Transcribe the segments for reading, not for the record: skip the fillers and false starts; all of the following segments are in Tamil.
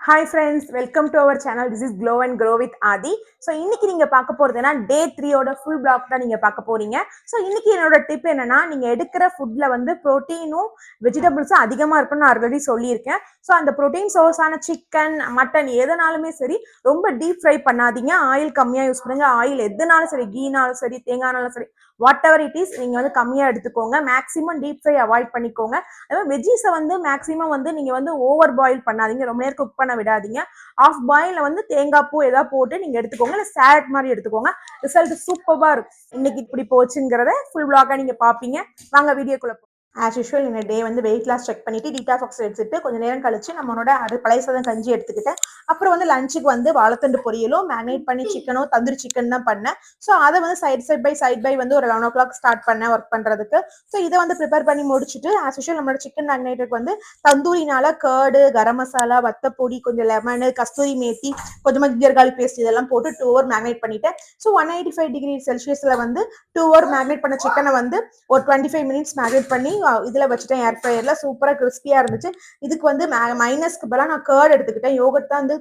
Hi friends, welcome to our channel. This is Glow and Grow with Adi. So இன்னைக்கு நீங்க பார்க்க போறதுனா டே 3 ஓட ஃபுல் பிளாக் தான் நீங்க பார்க்க போறீங்க. So இன்னைக்கு என்னோட டிப் என்னன்னா, நீங்க எடுக்கிற ஃபுட்ல வந்து புரோட்டீனும் வெஜிடபிள்ஸும் அதிகமா இருக்கும்னு நான் ஆல்ரெடி சொல்லியிருக்கேன். ஸோ அந்த ப்ரோட்டீன் சோர்ஸான சிக்கன், மட்டன் எதனாலுமே சரி ரொம்ப டீப் ஃப்ரை பண்ணாதீங்க. ஆயில் கம்மியாக யூஸ் பண்ணுங்க. ஆயில் எதுனாலும் சரி, கீனாலும் சரி, தேங்காய்னாலும் சரி, வாட் எவர் இட் இஸ், நீங்க வந்து கம்மியா எடுத்துக்கோங்க. மேக்ஸிமம் டீப் ஃப்ரை அவாய்ட் பண்ணிக்கோங்க. அதே வெஜ்ஜீஸை வந்து மேக்ஸிமம் வந்து நீங்க வந்து ஓவர் பாயில் பண்ணாதீங்க. ரொம்ப நேரம் குக் பண்ண விடாதீங்க. ஆஃப் பாயில்ல வந்து தேங்காய் பூ ஏதாவது போட்டு நீங்க எடுத்துக்கோங்க. இல்லை சேலட் மாதிரி எடுத்துக்கோங்க. ரிசல்ட் சூப்பரா இருக்கும். இன்னைக்கு இப்படி போச்சுங்கிறத ஃபுல் பிளாகா நீங்க பாப்பீங்க. வாங்க வீடியோக்குள்ள. ஆஸ் யூஷுவல் இந்த டே வந்து வெயிட் லாஸ் செக் பண்ணிட்டு டீடாக்ஸ் எடுத்துட்டு கொஞ்சம் நேரம் கழிச்சு நம்மளோட பழைய சாதம் கஞ்சி எடுத்துக்கிட்டேன். அப்புறம் வந்து லஞ்சுக்கு வந்து வாழைத்தண்டு பொரியலும் மேரினேட் பண்ணி சிக்கனோ தந்தூரி சிக்கன் தான் பண்ணேன். ஸோ அதை வந்து சைட் பை வந்து ஒரு 11 o'clock ஸ்டார்ட் பண்ணேன் ஒர்க் பண்றதுக்கு. ஸோ இதை வந்து ப்ரிப்பேர் பண்ணி முடிச்சுட்டு ஆஸ் யூஷுவல் நம்மளோட சிக்கன் மேரினேட்டுக்கு வந்து தந்தூரினால கர்டு, கரம் மசாலா, வத்தப்பொடி, கொஞ்சம் லெமனு, கஸ்தூரி மேத்தி, கொஞ்சமா ஜிஞ்சர் கார்லிக் பேஸ்ட் இதெல்லாம் போட்டு 2 hour மேரினேட் பண்ணிட்டேன். ஸோ 185 டிகிரி செல்சியஸ்ல வந்து 2 hour மேரினேட் பண்ண சிக்கனை வந்து ஒரு 25 minutes மேரினேட் பண்ணி இதுல வச்சுட்டேன். ஏர் ஃப்ரையர்ல சூப்பரா கிறிஸ்பியா இருந்துச்சு. இதுக்கு வந்து மைனஸ்க்கு பதிலா நான் கர்ட் எடுத்துக்கிட்டேன். யோகட் தான் வந்து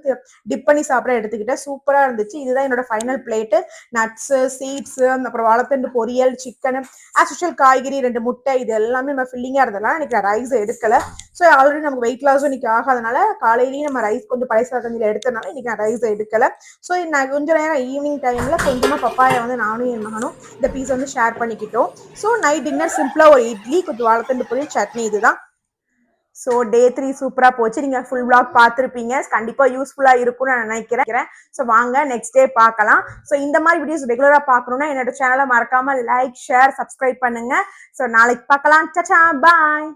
டிப் பண்ணி சாப்பிட எடுத்துக்கிட்டேன். சூப்பரா இருந்துச்சு. இதுதான் என்னோட ஃபைனல் பிளேட். நட்ஸ், சீட்ஸ், அப்புறம் வாழைத்தண்டு பொரியல், சிக்கன், ஆஸ் யூஷுவல் காய்கறி, 2 முட்டை, இது எல்லாமே நம்ம ஃபில்லிங்கா இருந்ததுனால இன்னைக்கு ரைஸ் எடுக்கல. ஸோ ஆல்ரெடி நமக்கு வெயிட் லாஸும் இன்னைக்கு ஆகாதனால காலையிலேயே நம்ம ரைஸ் கொஞ்சம் பழைய சாதத்தில் எடுத்தனால இன்னைக்கு நான் ரைஸ் எடுக்கல. ஸோ நான் கொஞ்சம் நேரம் ஈவினிங் டைம்ல கொஞ்சமா பப்பாயா வந்து நானும் என் மகனும் இந்த பீஸ் வந்து ஷேர் பண்ணிக்கிட்டோம். ஸோ நைட் டின்னர் சிம்பிளா ஒரு இட்லி, கொஞ்சம் வாழைத்தண்டு பொரியல், சட்னி, இதுதான். ஸோ டே 3 சூப்பரா போச்சு. நீங்க ஃபுல் பிளாக் பார்த்துருப்பீங்க. கண்டிப்பா யூஸ்ஃபுல்லா இருக்கும்னு நான் நினைக்கிறேன். ஸோ வாங்க நெக்ஸ்ட் டே பார்க்கலாம். ஸோ இந்த மாதிரி வீடியோஸ் ரெகுலரா பார்க்கணும்னா என்னோட சேனலை மறக்காம லைக், ஷேர், சப்ஸ்கிரைப் பண்ணுங்க. ஸோ நாளைக்கு பார்க்கலாம். சச்சா, பாய்.